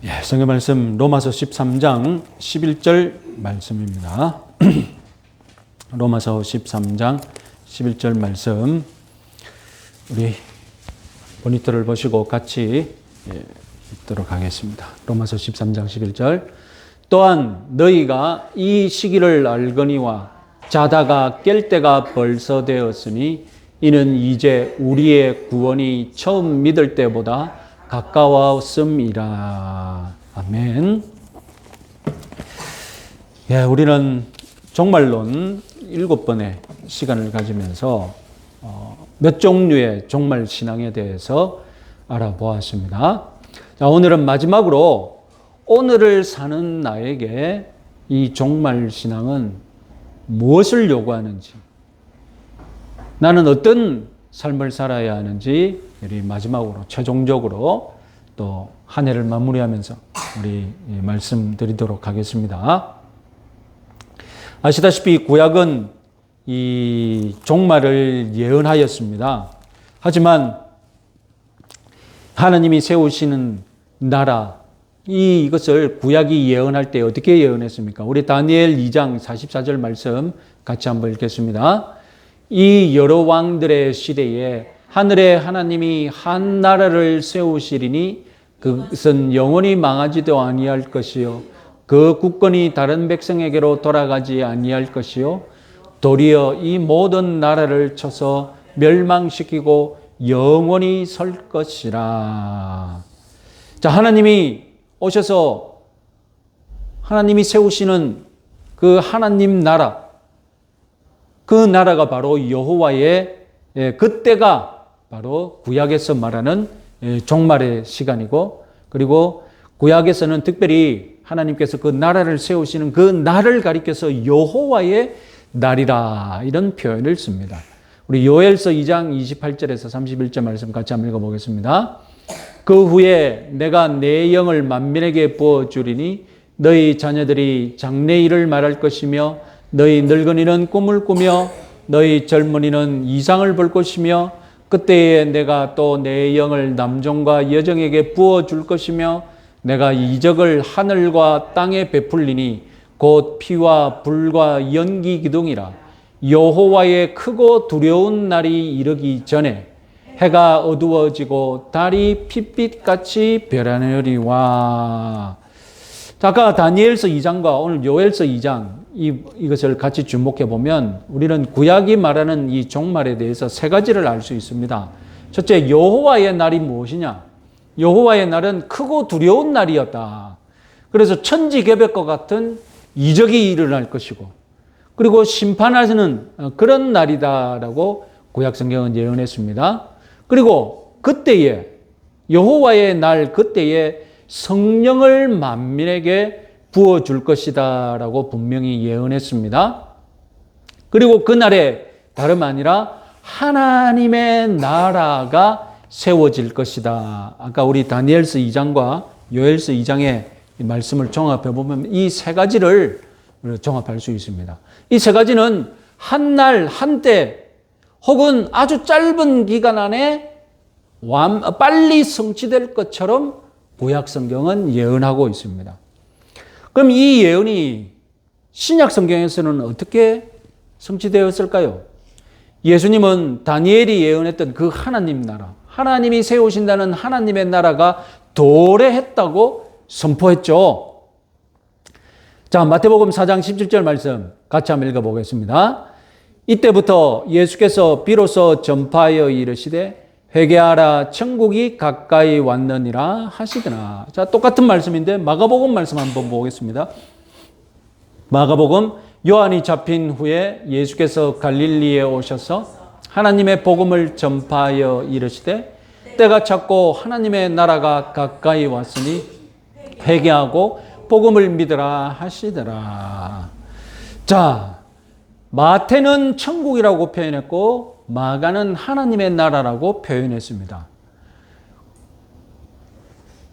예, 성경 말씀 로마서 13장 11절 말씀입니다. 로마서 13장 11절 말씀 우리 모니터를 보시고 같이 읽도록 하겠습니다. 로마서 13장 11절 또한 너희가 이 시기를 알거니와 자다가 깰 때가 벌써 되었으니 이는 이제 우리의 구원이 처음 믿을 때보다 가까웠음이라. 아멘. 예, 우리는 종말론 7번의 시간을 가지면서 몇 종류의 종말 신앙에 대해서 알아보았습니다. 자, 오늘은 마지막으로 오늘을 사는 나에게 이 종말 신앙은 무엇을 요구하는지, 나는 어떤 삶을 살아야 하는지 우리 마지막으로 최종적으로 또 한 해를 마무리하면서 우리 말씀드리도록 하겠습니다. 아시다시피 구약은 이 종말을 예언하였습니다. 하지만 하나님이 세우시는 나라, 이것을 구약이 예언할 때 어떻게 예언했습니까? 우리 다니엘 2장 44절 말씀 같이 한번 읽겠습니다. 이 여러 왕들의 시대에 하늘의 하나님이 한 나라를 세우시리니 그것은 영원히 망하지도 아니할 것이요 그 국권이 다른 백성에게로 돌아가지 아니할 것이요 도리어 이 모든 나라를 쳐서 멸망시키고 영원히 설 것이라. 자, 하나님이 오셔서 하나님이 세우시는 그 하나님 나라, 그 나라가 바로 여호와의 그때가 바로 구약에서 말하는 종말의 시간이고, 그리고 구약에서는 특별히 하나님께서 그 나라를 세우시는 그 날을 가리켜서 여호와의 날이라 이런 표현을 씁니다. 우리 요엘서 2장 28절에서 31절 말씀 같이 한번 읽어보겠습니다. 그 후에 내가 내 영을 만민에게 부어주리니 너희 자녀들이 장래일을 말할 것이며 너희 늙은이는 꿈을 꾸며 너희 젊은이는 이상을 볼 것이며 그때에 내가 또 내 영을 남종과 여종에게 부어줄 것이며 내가 이적을 하늘과 땅에 베풀리니 곧 피와 불과 연기 기둥이라. 여호와의 크고 두려운 날이 이르기 전에 해가 어두워지고 달이 핏빛같이 변하느니와. 아까 다니엘서 2장과 오늘 요엘서 2장 이것을 같이 주목해 보면 우리는 구약이 말하는 이 종말에 대해서 세 가지를 알 수 있습니다. 첫째, 여호와의 날이 무엇이냐? 여호와의 날은 크고 두려운 날이었다. 그래서 천지개벽과 같은 이적이 일어날 것이고, 그리고 심판하시는 그런 날이다라고 구약 성경은 예언했습니다. 그리고 그때에 여호와의 날 그때에 성령을 만민에게 부어줄 것이다 라고 분명히 예언했습니다. 그리고 그날에 다름 아니라 하나님의 나라가 세워질 것이다. 아까 우리 다니엘서 2장과 요엘서 2장의 말씀을 종합해 보면 이 세 가지를 종합할 수 있습니다. 이 세 가지는 한 날, 한때 혹은 아주 짧은 기간 안에 빨리 성취될 것처럼 구약 성경은 예언하고 있습니다. 그럼 이 예언이 신약 성경에서는 어떻게 성취되었을까요? 예수님은 다니엘이 예언했던 그 하나님 나라, 하나님이 세우신다는 하나님의 나라가 도래했다고 선포했죠. 자, 마태복음 4장 17절 말씀 같이 한번 읽어보겠습니다. 이때부터 예수께서 비로소 전파하여 이르시되 회개하라 천국이 가까이 왔느니라 하시더라. 자, 똑같은 말씀인데 마가복음 말씀 한번 보겠습니다. 마가복음 요한이 잡힌 후에 예수께서 갈릴리에 오셔서 하나님의 복음을 전파하여 이르시되 때가 찼고 하나님의 나라가 가까이 왔으니 회개하고 복음을 믿으라 하시더라. 자, 마태는 천국이라고 표현했고 마가는 하나님의 나라라고 표현했습니다.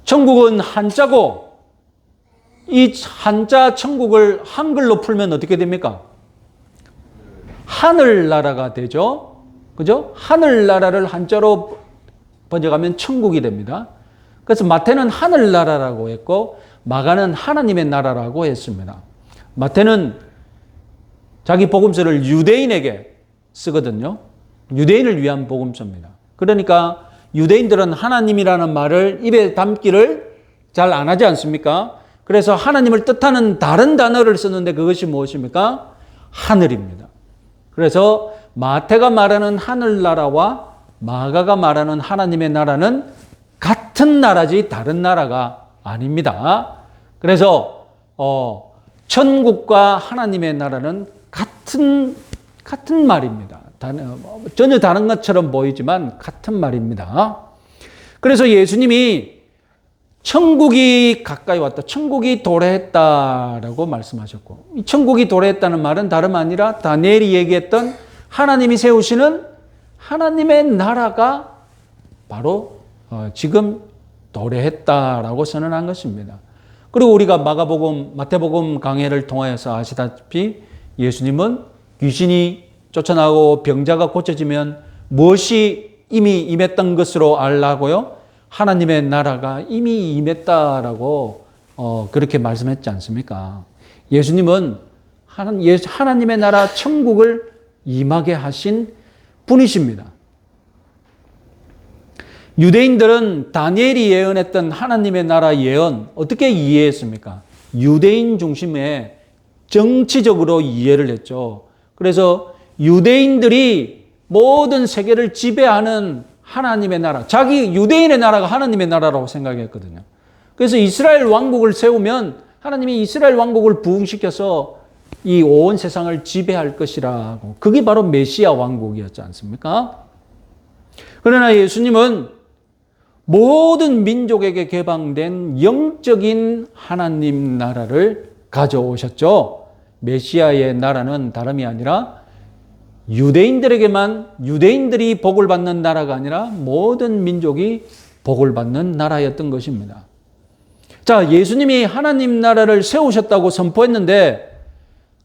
천국은 한자고 이 한자 천국을 한글로 풀면 어떻게 됩니까? 하늘나라가 되죠. 그죠? 하늘나라를 한자로 번역하면 천국이 됩니다. 그래서 마태는 하늘나라라고 했고 마가는 하나님의 나라라고 했습니다. 마태는 자기 복음서를 유대인에게 쓰거든요. 유대인을 위한 복음서입니다. 그러니까 유대인들은 하나님이라는 말을 입에 담기를 잘 안 하지 않습니까? 그래서 하나님을 뜻하는 다른 단어를 쓰는데 그것이 무엇입니까? 하늘입니다. 그래서 마태가 말하는 하늘나라와 마가가 말하는 하나님의 나라는 같은 나라지 다른 나라가 아닙니다. 그래서 천국과 하나님의 나라는 같은 말입니다. 전혀 다른 것처럼 보이지만 같은 말입니다. 그래서 예수님이 천국이 가까이 왔다. 천국이 도래했다라고 말씀하셨고, 이 천국이 도래했다는 말은 다름 아니라 다니엘이 얘기했던 하나님이 세우시는 하나님의 나라가 바로 지금 도래했다라고 선언한 것입니다. 그리고 우리가 마가복음, 마태복음 강해를 통하여서 아시다시피 예수님은 귀신이 쫓아나고 병자가 고쳐지면 무엇이 이미 임했던 것으로 알라고요? 하나님의 나라가 이미 임했다라고 그렇게 말씀했지 않습니까? 예수님은 하나님의 나라 천국을 임하게 하신 분이십니다. 유대인들은 다니엘이 예언했던 하나님의 나라 예언 어떻게 이해했습니까? 유대인 중심의 정치적으로 이해를 했죠. 그래서 유대인들이 모든 세계를 지배하는 하나님의 나라, 자기 유대인의 나라가 하나님의 나라라고 생각했거든요. 그래서 이스라엘 왕국을 세우면 하나님이 이스라엘 왕국을 부흥시켜서 이 온 세상을 지배할 것이라고. 그게 바로 메시아 왕국이었지 않습니까? 그러나 예수님은 모든 민족에게 개방된 영적인 하나님 나라를 가져오셨죠. 메시아의 나라는 다름이 아니라 유대인들에게만, 유대인들이 복을 받는 나라가 아니라 모든 민족이 복을 받는 나라였던 것입니다. 자, 예수님이 하나님 나라를 세우셨다고 선포했는데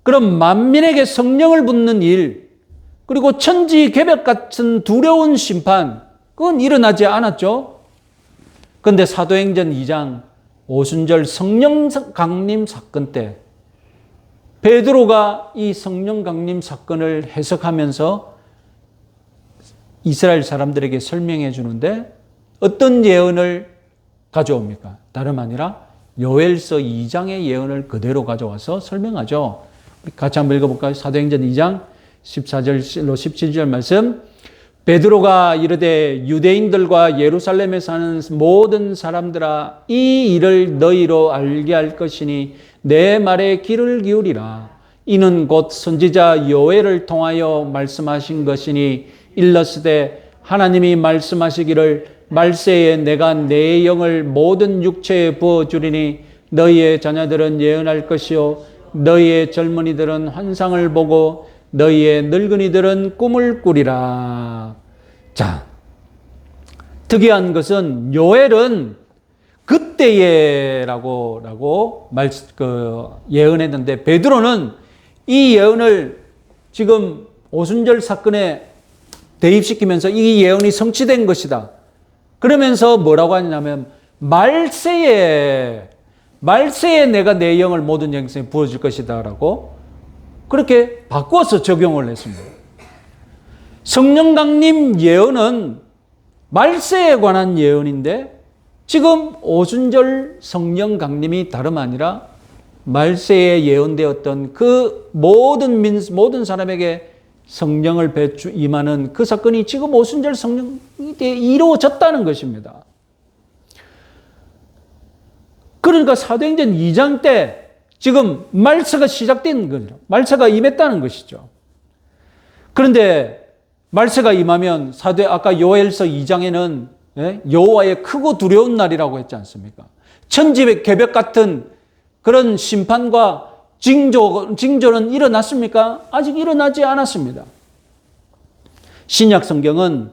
그럼 만민에게 성령을 붓는 일, 그리고 천지개벽 같은 두려운 심판, 그건 일어나지 않았죠. 그런데 사도행전 2장 오순절 성령 강림 사건 때 베드로가 이 성령 강림 사건을 해석하면서 이스라엘 사람들에게 설명해 주는데 어떤 예언을 가져옵니까? 다름 아니라 요엘서 2장의 예언을 가져와서 설명하죠. 같이 한번 읽어볼까요? 사도행전 2장 14절로 17절 말씀. 베드로가 이르되 유대인들과 예루살렘에 사는 모든 사람들아, 이 일을 너희로 알게 할 것이니 내 말에 귀를 기울이라. 이는 곧 선지자 요엘을 통하여 말씀하신 것이니 일렀으되 하나님이 말씀하시기를 말세에 내가 내 영을 모든 육체에 부어주리니 너희의 자녀들은 예언할 것이요 너희의 젊은이들은 환상을 보고 너희의 늙은이들은 꿈을 꾸리라. 자, 특이한 것은 요엘은 그때에라고 예언했는데 베드로는 이 예언을 지금 오순절 사건에 대입시키면서 이 예언이 성취된 것이다. 그러면서 뭐라고 하냐면 말세에 내가 내 영을 모든 영생에 부어줄 것이다 라고 그렇게 바꿔서 적용을 했습니다. 성령 강림 예언은 말세에 관한 예언인데 지금 오순절 성령 강림이 다름 아니라 말세에 예언되었던 그 모든 사람에게 성령을 임하는 그 사건이 지금 오순절 성령이 이루어졌다는 것입니다. 그러니까 사도행전 2장 때 지금 말세가 시작된 거죠. 말세가 임했다는 것이죠. 그런데 말세가 임하면 아까 요엘서 2장에는 여호와의 크고 두려운 날이라고 했지 않습니까? 천지개벽 같은 그런 심판과 징조는 일어났습니까? 아직 일어나지 않았습니다. 신약 성경은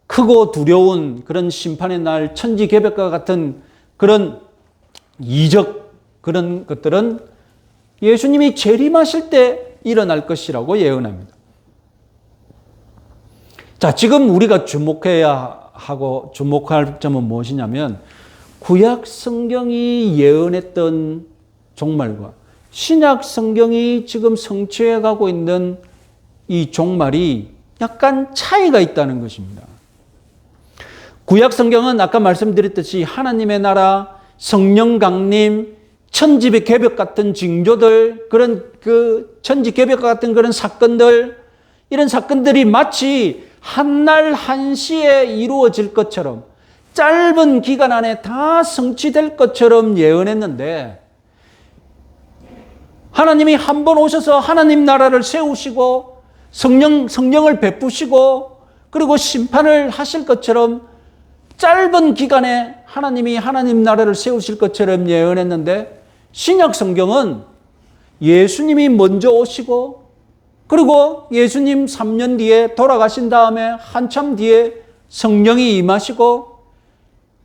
크고 두려운 그런 심판의 날, 천지개벽과 같은 그런 이적 그런 것들은 예수님이 재림하실 때 일어날 것이라고 예언합니다. 자, 지금 우리가 주목할 점은 무엇이냐면 구약 성경이 예언했던 종말과 신약 성경이 지금 성취해 가고 있는 이 종말이 약간 차이가 있다는 것입니다. 구약 성경은 아까 말씀드렸듯이 하나님의 나라, 성령 강림, 천지의 개벽 같은 징조들, 그런 그 천지 개벽 같은 그런 사건들, 이런 사건들이 마치 한날 한시에 이루어질 것처럼 짧은 기간 안에 다 성취될 것처럼 예언했는데, 하나님이 한 번 오셔서 하나님 나라를 세우시고 성령을 베푸시고 그리고 심판을 하실 것처럼 짧은 기간에 하나님이 하나님 나라를 세우실 것처럼 예언했는데, 신약 성경은 예수님이 먼저 오시고 그리고 예수님 3년 뒤에 돌아가신 다음에 한참 뒤에 성령이 임하시고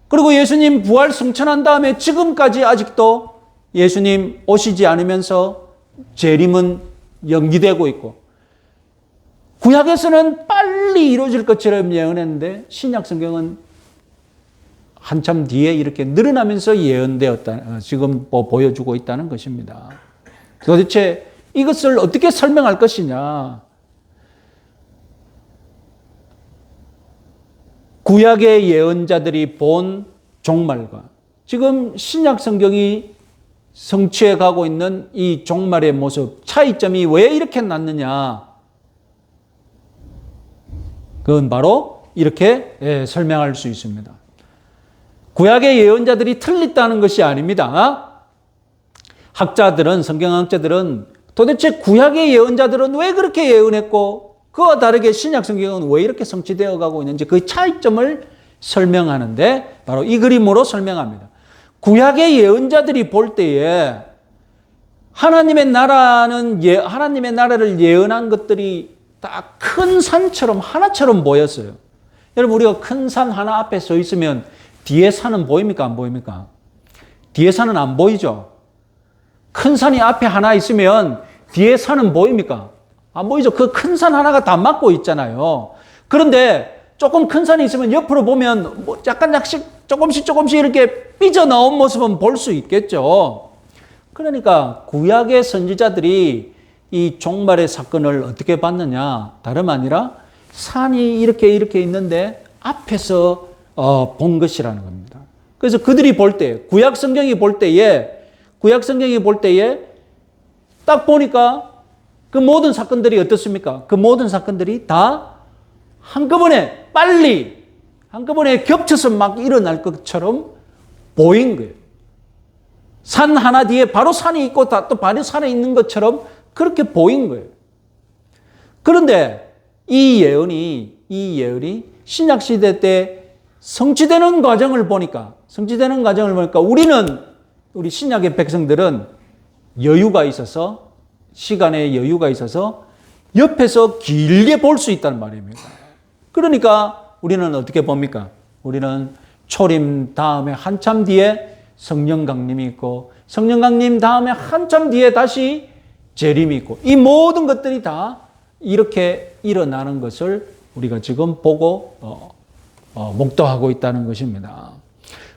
그리고 예수님 부활 승천한 다음에 지금까지 아직도 예수님 오시지 않으면서 재림은 연기되고 있고, 구약에서는 빨리 이루어질 것처럼 예언했는데 신약 성경은 한참 뒤에 이렇게 늘어나면서 예언되었다, 지금 보여주고 있다는 것입니다. 도대체 이것을 어떻게 설명할 것이냐? 구약의 예언자들이 본 종말과 지금 신약 성경이 성취해 가고 있는 이 종말의 모습, 차이점이 왜 이렇게 났느냐? 그건 바로 이렇게 설명할 수 있습니다. 구약의 예언자들이 틀렸다는 것이 아닙니다. 학자들은, 성경학자들은 도대체 구약의 예언자들은 왜 그렇게 예언했고 그와 다르게 신약 성경은 왜 이렇게 성취되어 가고 있는지 그 차이점을 설명하는데 바로 이 그림으로 설명합니다. 구약의 예언자들이 볼 때에 하나님의 나라를 예언한 것들이 다 큰 산처럼 하나처럼 보였어요. 여러분, 우리가 큰 산 하나 앞에 서 있으면 뒤에 산은 보입니까? 안 보입니까? 뒤에 산은 안 보이죠? 큰 산이 앞에 하나 있으면 뒤에 산은 보입니까? 안 보이죠? 그 큰 산 하나가 다 막고 있잖아요. 그런데 조금 큰 산이 있으면 옆으로 보면 약간씩 조금씩 이렇게 삐져나온 모습은 볼 수 있겠죠. 그러니까 구약의 선지자들이 이 종말의 사건을 어떻게 봤느냐? 다름 아니라 산이 이렇게 있는데 앞에서 본 것이라는 겁니다. 그래서 그들이 볼 때, 구약 성경이 볼 때에 딱 보니까 그 모든 사건들이 어떻습니까? 그 모든 사건들이 다 한꺼번에 겹쳐서 막 일어날 것처럼 보인 거예요. 산 하나 뒤에 바로 산이 있고 또 바로 산에 있는 것처럼 그렇게 보인 거예요. 그런데 이 예언이 신약 시대 때 성취되는 과정을 보니까 우리 신약의 백성들은 여유가 있어서, 시간의 여유가 있어서 옆에서 길게 볼 수 있다는 말입니다. 그러니까 우리는 어떻게 봅니까? 우리는 초림 다음에 한참 뒤에 성령 강림이 있고, 성령 강림 다음에 한참 뒤에 다시 재림이 있고, 이 모든 것들이 다 이렇게 일어나는 것을 우리가 지금 보고 목도하고 있다는 것입니다.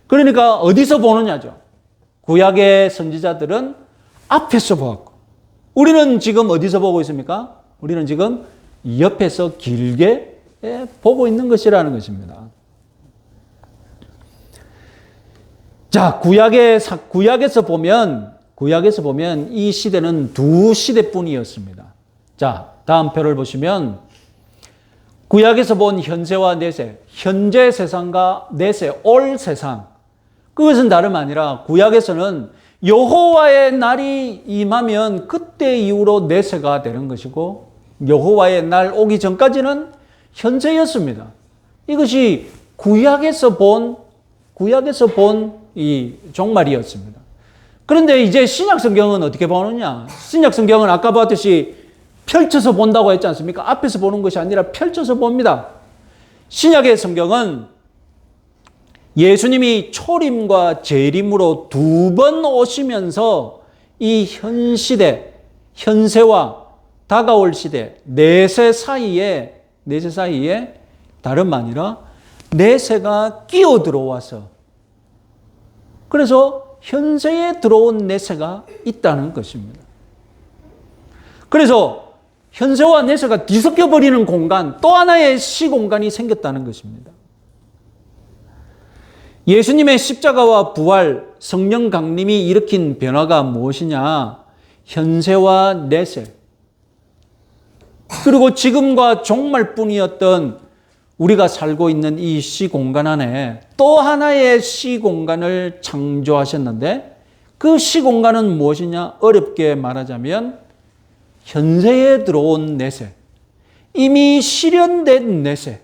그러니까 어디서 보느냐죠. 구약의 선지자들은 앞에서 보았고, 우리는 지금 어디서 보고 있습니까? 우리는 지금 옆에서 길게 보고 있는 것이라는 것입니다. 자, 구약에서 보면 이 시대는 두 시대뿐이었습니다. 자, 다음 표를 보시면 구약에서 본 현세와 내세, 현재 세상과 내세, 올 세상, 그것은 다름 아니라 구약에서는 여호와의 날이 임하면 그때 이후로 내세가 되는 것이고, 여호와의 날 오기 전까지는 현세였습니다. 이것이 구약에서 본 이 종말이었습니다. 그런데 이제 신약 성경은 어떻게 보느냐? 신약 성경은 아까 봤듯이 펼쳐서 본다고 했지 않습니까? 앞에서 보는 것이 아니라 펼쳐서 봅니다. 신약의 성경은 예수님이 초림과 재림으로 두 번 오시면서 이 현 시대, 현세와 다가올 시대, 내세 사이에 다름 아니라 내세가 끼어 들어와서 그래서 현세에 들어온 내세가 있다는 것입니다. 그래서 현세와 내세가 뒤섞여 버리는 공간, 또 하나의 시공간이 생겼다는 것입니다. 예수님의 십자가와 부활, 성령 강림이 일으킨 변화가 무엇이냐? 현세와 내세, 그리고 지금과 종말뿐이었던 우리가 살고 있는 이 시공간 안에 또 하나의 시공간을 창조하셨는데, 그 시공간은 무엇이냐? 어렵게 말하자면 현세에 들어온 내세, 이미 실현된 내세.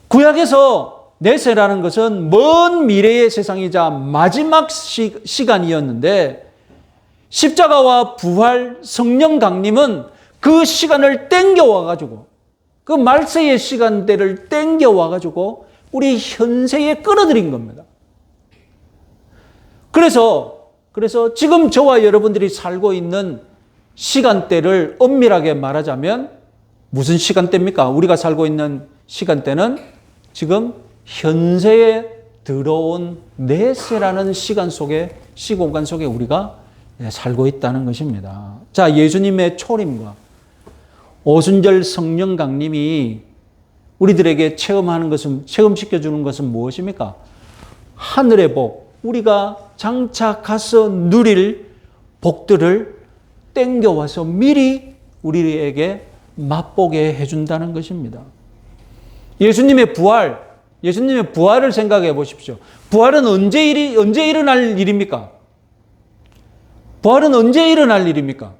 구약에서 내세라는 것은 먼 미래의 세상이자 마지막 시간이었는데, 십자가와 부활, 성령 강림은 그 시간을 땡겨와가지고, 그 말세의 시간대를 땡겨와가지고 우리 현세에 끌어들인 겁니다. 그래서 지금 저와 여러분들이 살고 있는 시간대를 엄밀하게 말하자면 무슨 시간대입니까? 우리가 살고 있는 시간대는 지금 현세에 들어온 내세라는 시공간 속에 우리가 살고 있다는 것입니다. 자, 예수님의 초림과 오순절 성령 강림이 우리들에게 체험시켜주는 것은 무엇입니까? 하늘의 복, 우리가 장차 가서 누릴 복들을 땡겨와서 미리 우리에게 맛보게 해준다는 것입니다. 예수님의 부활을 생각해 보십시오. 부활은 언제 일어날 일입니까? 부활은 언제 일어날 일입니까?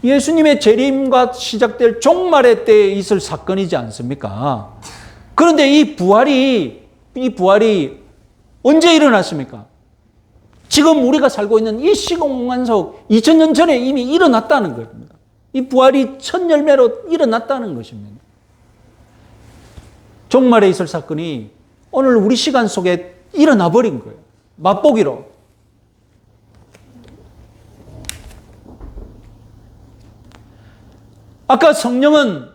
예수님의 재림과 시작될 종말의 때에 있을 사건이지 않습니까? 그런데 이 부활이 언제 일어났습니까? 지금 우리가 살고 있는 이 시공간 속 2000년 전에 이미 일어났다는 겁니다. 이 부활이 첫 열매로 일어났다는 것입니다. 종말에 있을 사건이 오늘 우리 시간 속에 일어나 버린 거예요. 맛보기로. 아까 성령은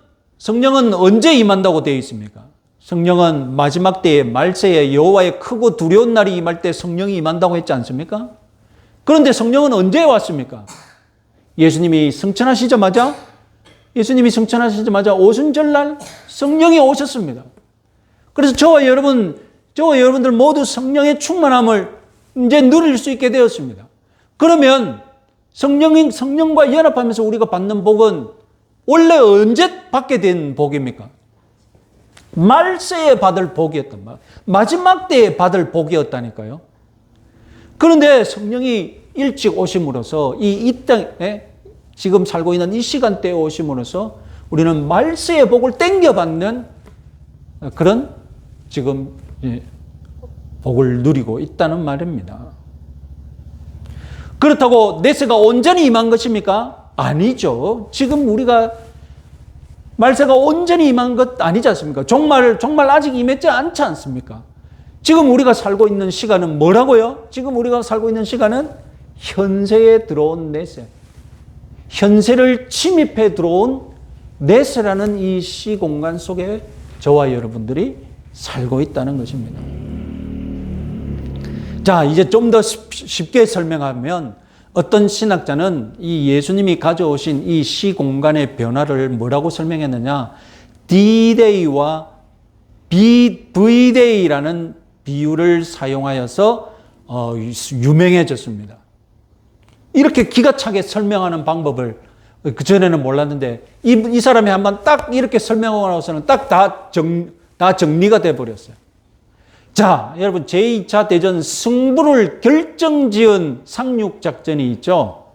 언제 임한다고 되어 있습니까? 성령은 마지막 때에 말세에 여호와의 크고 두려운 날이 임할 때 성령이 임한다고 했지 않습니까? 그런데 성령은 언제 왔습니까? 예수님이 승천하시자마자 오순절날 성령이 오셨습니다. 그래서 저와 여러분들 모두 성령의 충만함을 이제 누릴 수 있게 되었습니다. 그러면 성령과 연합하면서 우리가 받는 복은 원래 언제 받게 된 복입니까? 말세에 받을 복이었단 말이에요. 마지막 때에 받을 복이었다니까요. 그런데 성령이 일찍 오심으로써 이 땅에 지금 살고 있는 이 시간대에 오심으로써 우리는 말세의 복을 땡겨받는 그런 지금 복을 누리고 있다는 말입니다. 그렇다고 내세가 온전히 임한 것입니까? 아니죠. 지금 우리가 말세가 온전히 임한 것 아니지 않습니까? 정말 아직 임했지 않지 않습니까? 지금 우리가 살고 있는 시간은 뭐라고요? 지금 우리가 살고 있는 시간은 현세에 들어온 내세, 현세를 침입해 들어온 내세라는 이 시공간 속에 저와 여러분들이 살고 있다는 것입니다. 자, 이제 좀 더 쉽게 설명하면 어떤 신학자는 이 예수님이 가져오신 이 시공간의 변화를 뭐라고 설명했느냐? D-Day와 V-Day라는 비유를 사용하여서 유명해졌습니다. 이렇게 기가 차게 설명하는 방법을 그전에는 몰랐는데 이 사람이 한번 딱 이렇게 설명하고 나서는 딱 다 정리가 돼버렸어요. 자, 여러분 제2차 대전 승부를 결정지은 상륙작전이 있죠.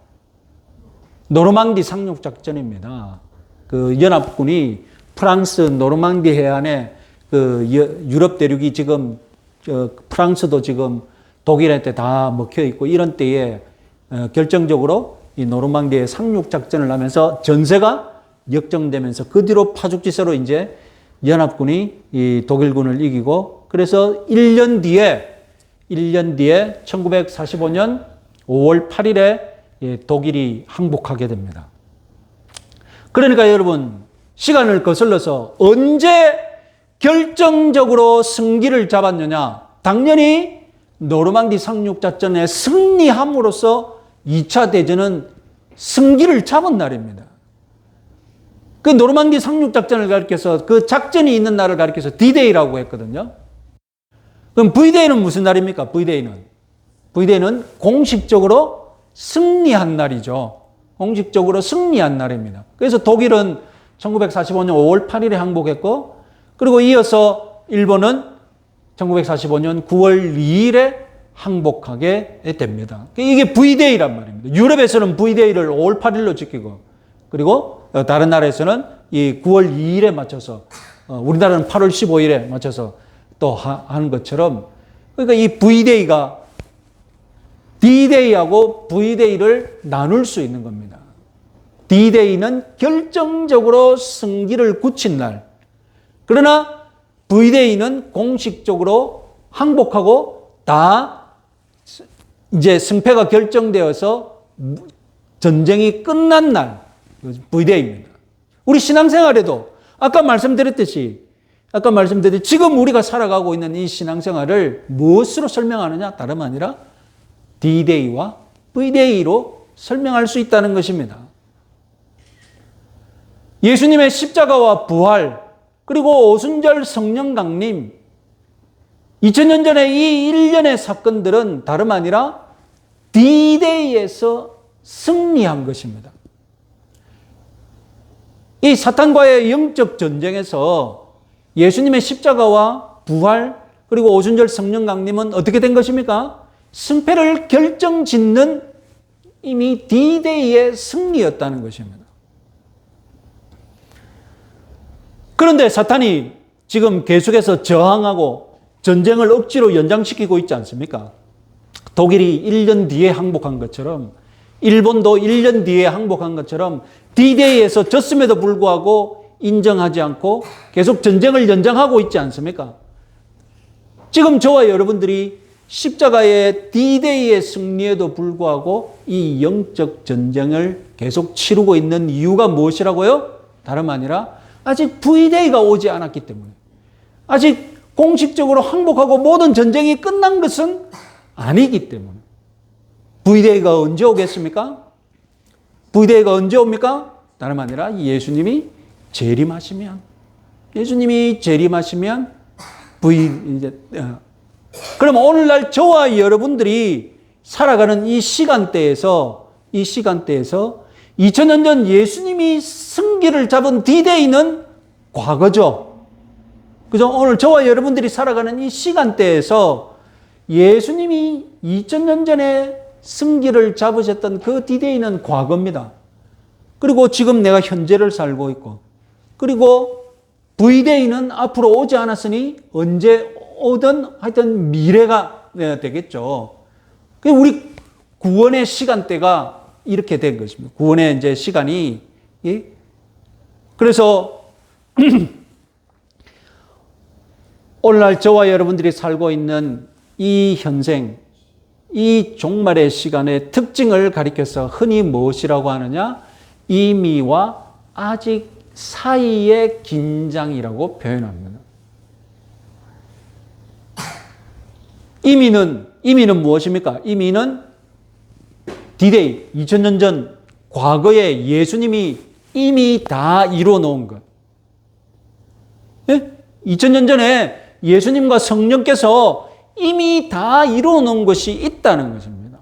노르망디 상륙작전입니다. 그 연합군이 프랑스 노르망디 해안에 그 유럽 대륙이 지금 프랑스도 지금 독일한테 다 먹혀 있고 이런 때에 결정적으로 이 노르망디의 상륙작전을 하면서 전세가 역정되면서 그 뒤로 파죽지세로 이제 연합군이 이 독일군을 이기고 그래서 1년 뒤에 1945년 5월 8일에 독일이 항복하게 됩니다. 그러니까 여러분 시간을 거슬러서 언제 결정적으로 승기를 잡았느냐? 당연히 노르망디 상륙작전에 승리함으로써 2차 대전은 승기를 잡은 날입니다. 그 노르망디 상륙작전을 가리켜서 그 작전이 있는 날을 가리켜서 D-Day라고 했거든요. 그럼 V-Day는 무슨 날입니까? V-Day는 공식적으로 승리한 날이죠. 공식적으로 승리한 날입니다. 그래서 독일은 1945년 5월 8일에 항복했고, 그리고 이어서 일본은 1945년 9월 2일에 항복하게 됩니다. 이게 V-Day란 말입니다. 유럽에서는 V-Day를 5월 8일로 지키고, 그리고 다른 나라에서는 이 9월 2일에 맞춰서, 우리나라는 8월 15일에 맞춰서 또 하는 것처럼, 그러니까 이 V-Day가 D-Day하고 V-Day를 나눌 수 있는 겁니다. D-Day는 결정적으로 승기를 굳힌 날. 그러나 V-Day는 공식적으로 항복하고 다 이제 승패가 결정되어서 전쟁이 끝난 날. V-Day입니다. 우리 신앙생활에도 아까 말씀드렸듯이 지금 우리가 살아가고 있는 이 신앙생활을 무엇으로 설명하느냐? 다름 아니라 D-Day와 V-Day로 설명할 수 있다는 것입니다. 예수님의 십자가와 부활, 그리고 오순절 성령 강림, 2000년 전에 이 일련의 사건들은 다름 아니라 D-Day에서 승리한 것입니다. 이 사탄과의 영적 전쟁에서 예수님의 십자가와 부활, 그리고 오순절 성령 강림은 어떻게 된 것입니까? 승패를 결정짓는 이미 D-Day의 승리였다는 것입니다. 그런데 사탄이 지금 계속해서 저항하고 전쟁을 억지로 연장시키고 있지 않습니까? 독일이 1년 뒤에 항복한 것처럼, 일본도 1년 뒤에 항복한 것처럼 D-Day에서 졌음에도 불구하고 인정하지 않고 계속 전쟁을 연장하고 있지 않습니까? 지금 저와 여러분들이 십자가의 D-Day의 승리에도 불구하고 이 영적 전쟁을 계속 치르고 있는 이유가 무엇이라고요? 다름 아니라 아직 V-Day가 오지 않았기 때문에, 아직 공식적으로 항복하고 모든 전쟁이 끝난 것은 아니기 때문에. V-Day가 언제 오겠습니까? V-Day가 언제 옵니까? 다름 아니라 예수님이 재림하시면 그러면 오늘날 저와 여러분들이 살아가는 이 시간대에서 2000년 전 예수님이 승기를 잡은 D-Day는 과거죠. 그죠? 오늘 저와 여러분들이 살아가는 이 시간대에서 예수님이 2000년 전에 승기를 잡으셨던 그 D-Day는 과거입니다. 그리고 지금 내가 현재를 살고 있고, 그리고 V-Day는 앞으로 오지 않았으니 언제 오든 하여튼 미래가 되겠죠. 우리 구원의 시간대가 이렇게 된 것입니다. 구원의 이제 시간이. 그래서 오늘날 저와 여러분들이 살고 있는 이 현생, 이 종말의 시간의 특징을 가리켜서 흔히 무엇이라고 하느냐? 이미와 아직 사이의 긴장이라고 표현합니다. 이미는 무엇입니까? 이미는 D-Day, 2000년 전 과거에 예수님이 이미 다 이루어 놓은 것. 2000년 전에 예수님과 성령께서 이미 다 이루어 놓은 것이 있다는 것입니다.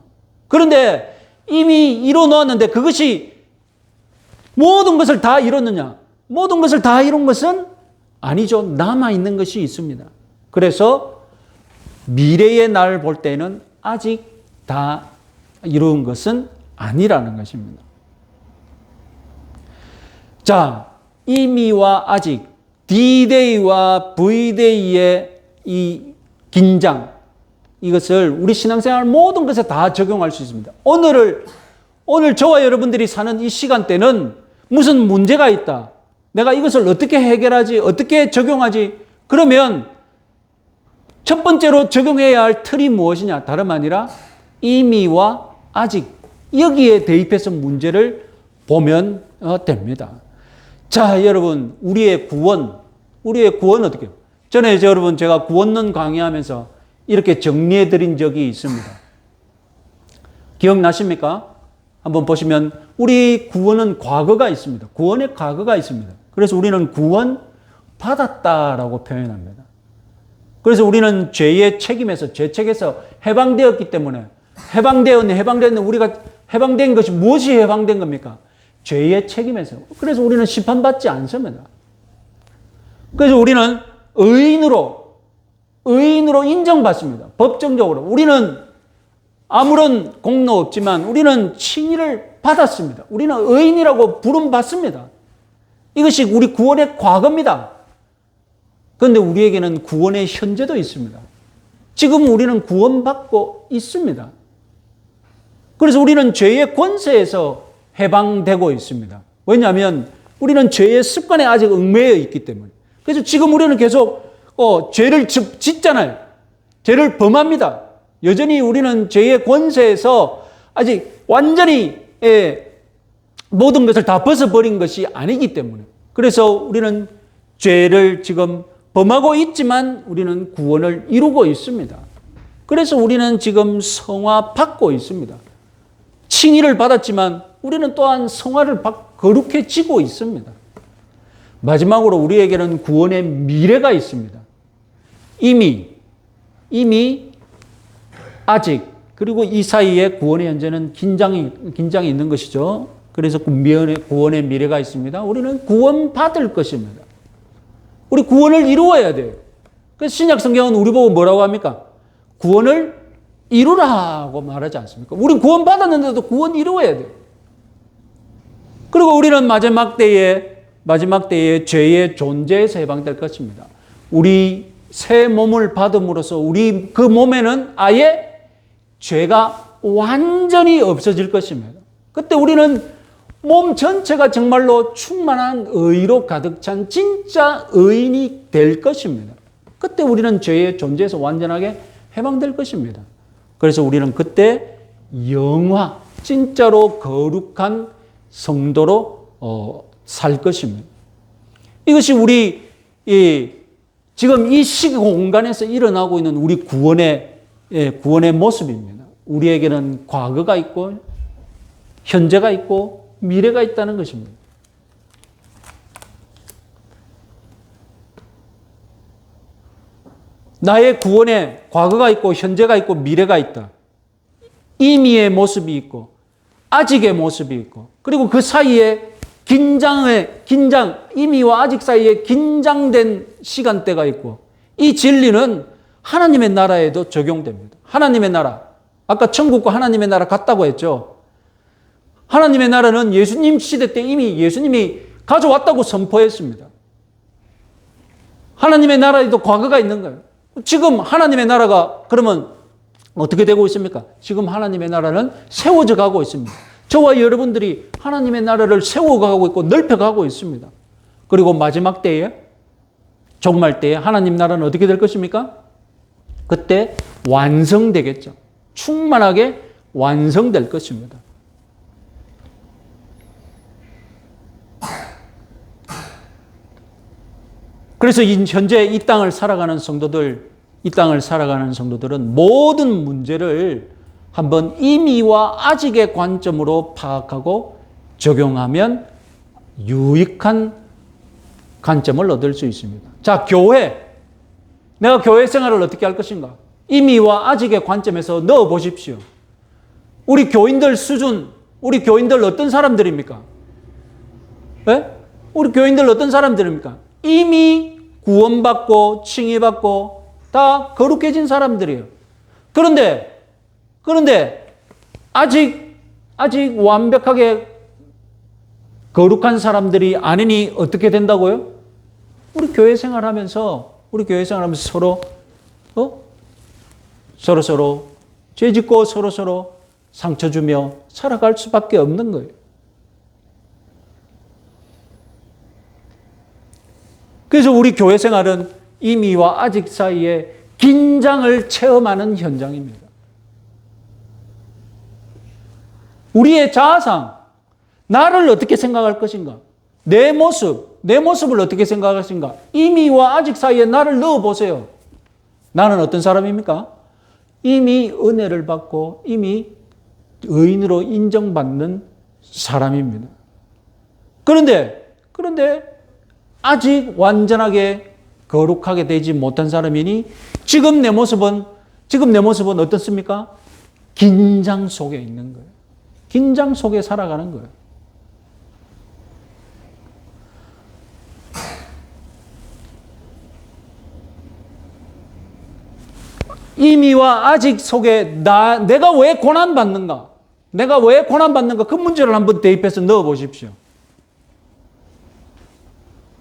그런데 이미 이루어 놓았는데 그것이 모든 것을 다 이뤘느냐? 모든 것을 다 이룬 것은 아니죠. 남아있는 것이 있습니다. 그래서 미래의 날 볼 때는 아직 다 이룬 것은 아니라는 것입니다. 자, 이미와 아직, D-Day와 V-Day의 이 긴장, 이것을 우리 신앙생활 모든 것에 다 적용할 수 있습니다. 오늘 저와 여러분들이 사는 이 시간대는 무슨 문제가 있다. 내가 이것을 어떻게 해결하지? 어떻게 적용하지? 그러면 첫 번째로 적용해야 할 틀이 무엇이냐? 다름 아니라 이미와 아직, 여기에 대입해서 문제를 보면 됩니다. 자, 여러분, 우리의 구원 어떻게 해요? 전에 여러분 제가 구원론 강의하면서 이렇게 정리해 드린 적이 있습니다. 기억나십니까? 한번 보시면 우리 구원은 과거가 있습니다. 구원의 과거가 있습니다. 그래서 우리는 구원 받았다라고 표현합니다. 그래서 우리는 죄의 책임에서 죄책에서 해방되었기 때문에 해방되었는 우리가 해방된 것이 무엇이 해방된 겁니까? 죄의 책임에서. 그래서 우리는 심판받지 않습니다. 그래서 우리는 의인으로 인정받습니다. 법정적으로. 우리는 아무런 공로 없지만 우리는 칭의를 받았습니다. 우리는 의인이라고 부름받습니다. 이것이 우리 구원의 과거입니다. 그런데 우리에게는 구원의 현재도 있습니다. 지금 우리는 구원받고 있습니다. 그래서 우리는 죄의 권세에서 해방되고 있습니다. 왜냐하면 우리는 죄의 습관에 아직 얽매여 있기 때문에. 그래서 지금 우리는 계속 죄를 짓잖아요. 죄를 범합니다. 여전히 우리는 죄의 권세에서 아직 완전히 모든 것을 다 벗어버린 것이 아니기 때문에. 그래서 우리는 죄를 지금 범하고 있지만 우리는 구원을 이루고 있습니다. 그래서 우리는 지금 성화 받고 있습니다. 칭의를 받았지만 우리는 또한 성화를 거룩해지고 있습니다. 마지막으로 우리에게는 구원의 미래가 있습니다. 이미 아직 그리고 이 사이에 구원의 현재는 긴장이 있는 것이죠. 그래서 구원의 미래가 있습니다. 우리는 구원받을 것입니다. 우리 구원을 이루어야 돼요. 그래서 신약 성경은 우리 보고 뭐라고 합니까? 구원을 이루라고 말하지 않습니까? 우리는 구원받았는데도 구원 이루어야 돼요. 그리고 우리는 마지막 때에 죄의 존재에서 해방될 것입니다. 우리 새 몸을 받음으로써 우리 그 몸에는 아예 죄가 완전히 없어질 것입니다. 그때 우리는 몸 전체가 정말로 충만한 의로 가득 찬 진짜 의인이 될 것입니다. 그때 우리는 죄의 존재에서 완전하게 해방될 것입니다. 그래서 우리는 그때 진짜로 거룩한 성도로 살 것입니다. 이것이 우리 지금 이 시기 공간에서 일어나고 있는 우리 구원의 모습입니다. 우리에게는 과거가 있고 현재가 있고 미래가 있다는 것입니다. 나의 구원에 과거가 있고 현재가 있고 미래가 있다. 임의의 모습이 있고 아직의 모습이 있고 그리고 그 사이에 임의와 아직 사이에 긴장된 시간대가 있고 이 진리는 하나님의 나라에도 적용됩니다. 하나님의 나라. 아까 천국과 하나님의 나라 같다고 했죠. 하나님의 나라는 예수님 시대 때 이미 예수님이 가져왔다고 선포했습니다. 하나님의 나라에도 과거가 있는 거예요. 지금 하나님의 나라가 그러면 어떻게 되고 있습니까? 지금 하나님의 나라는 세워져 가고 있습니다. 저와 여러분들이 하나님의 나라를 세워가고 있고 넓혀가고 있습니다. 그리고 마지막 때에 종말 때에 하나님 나라는 어떻게 될 것입니까? 그때 완성되겠죠. 충만하게 완성될 것입니다. 그래서 현재 이 땅을 살아가는 성도들은 모든 문제를 한번 임의와 아직의 관점으로 파악하고 적용하면 유익한 관점을 얻을 수 있습니다. 자, 내가 교회 생활을 어떻게 할 것인가? 임의와 아직의 관점에서 넣어 보십시오. 우리 교인들 어떤 사람들입니까? 네? 우리 교인들 어떤 사람들입니까? 이미 구원받고 칭의받고 다 거룩해진 사람들이에요. 그런데 아직 완벽하게 거룩한 사람들이 아니니 어떻게 된다고요? 우리 교회 생활하면서 서로 죄짓고 서로 상처 주며 살아갈 수밖에 없는 거예요. 그래서 우리 교회 생활은 임의와 아직 사이에 긴장을 체험하는 현장입니다. 우리의 자아상, 나를 어떻게 생각할 것인가? 내 모습, 내 모습을 어떻게 생각하십니까? 이미와 아직 사이에 나를 넣어보세요. 나는 어떤 사람입니까? 이미 은혜를 받고 이미 의인으로 인정받는 사람입니다. 그런데 아직 완전하게 거룩하게 되지 못한 사람이니 지금 내 모습은 어떻습니까? 긴장 속에 있는 거예요. 긴장 속에 살아가는 거예요. 이미와 아직 속에 내가 왜 고난받는가? 내가 왜 고난받는가? 그 문제를 한번 대입해서 넣어 보십시오.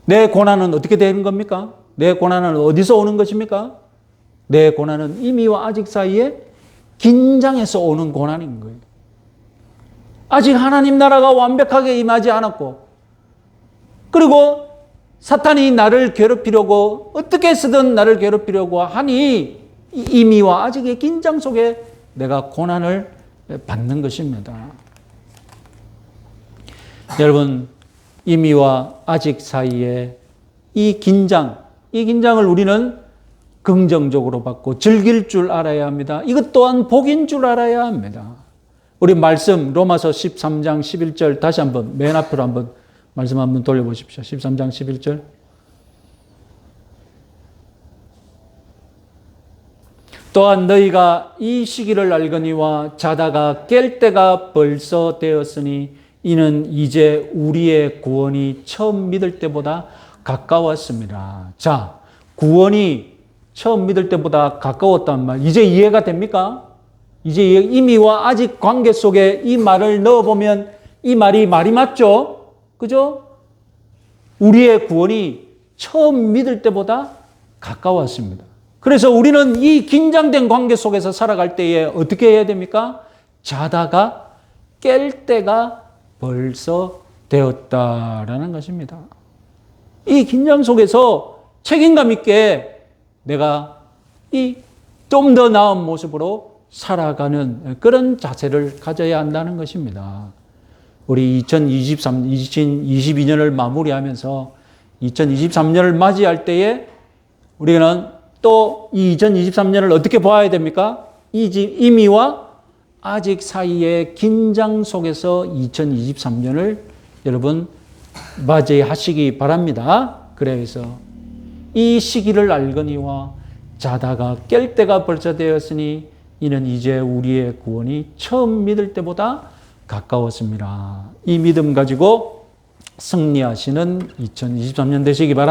내 고난은 어떻게 되는 겁니까? 내 고난은 어디서 오는 것입니까? 내 고난은 이미와 아직 사이에 긴장해서 오는 고난인 거예요. 아직 하나님 나라가 완벽하게 임하지 않았고, 그리고 사탄이 나를 괴롭히려고 어떻게 쓰든 나를 괴롭히려고 하니 이미와 아직의 긴장 속에 내가 고난을 받는 것입니다. 여러분, 이미와 아직 사이에 이 긴장을 우리는 긍정적으로 받고 즐길 줄 알아야 합니다. 이것 또한 복인 줄 알아야 합니다. 우리 말씀 로마서 13장 11절 다시 한번 맨 앞으로 한번 말씀 한번 돌려보십시오. 13장 11절. 또한 너희가 이 시기를 알거니와 자다가 깰 때가 벌써 되었으니 이는 이제 우리의 구원이 처음 믿을 때보다 가까웠습니다. 자, 구원이 처음 믿을 때보다 가까웠단 말, 이제 이해가 됩니까? 이제 이미와 아직 관계 속에 이 말을 넣어보면 이 말이 맞죠? 그죠? 우리의 구원이 처음 믿을 때보다 가까웠습니다. 그래서 우리는 이 긴장된 관계 속에서 살아갈 때에 어떻게 해야 됩니까? 자다가 깰 때가 벌써 되었다라는 것입니다. 이 긴장 속에서 책임감 있게 내가 이 좀 더 나은 모습으로 살아가는 그런 자세를 가져야 한다는 것입니다. 우리 2022년을 마무리하면서 2023년을 맞이할 때에 우리는 또 이 2023년을 어떻게 봐야 됩니까? 이미와 아직 사이의 긴장 속에서 2023년을 여러분 맞이하시기 바랍니다. 그래서 이 시기를 알거니와 자다가 깰 때가 벌써 되었으니 이는 이제 우리의 구원이 처음 믿을 때보다 가까웠습니다. 이 믿음 가지고 승리하시는 2023년 되시기 바랍니다.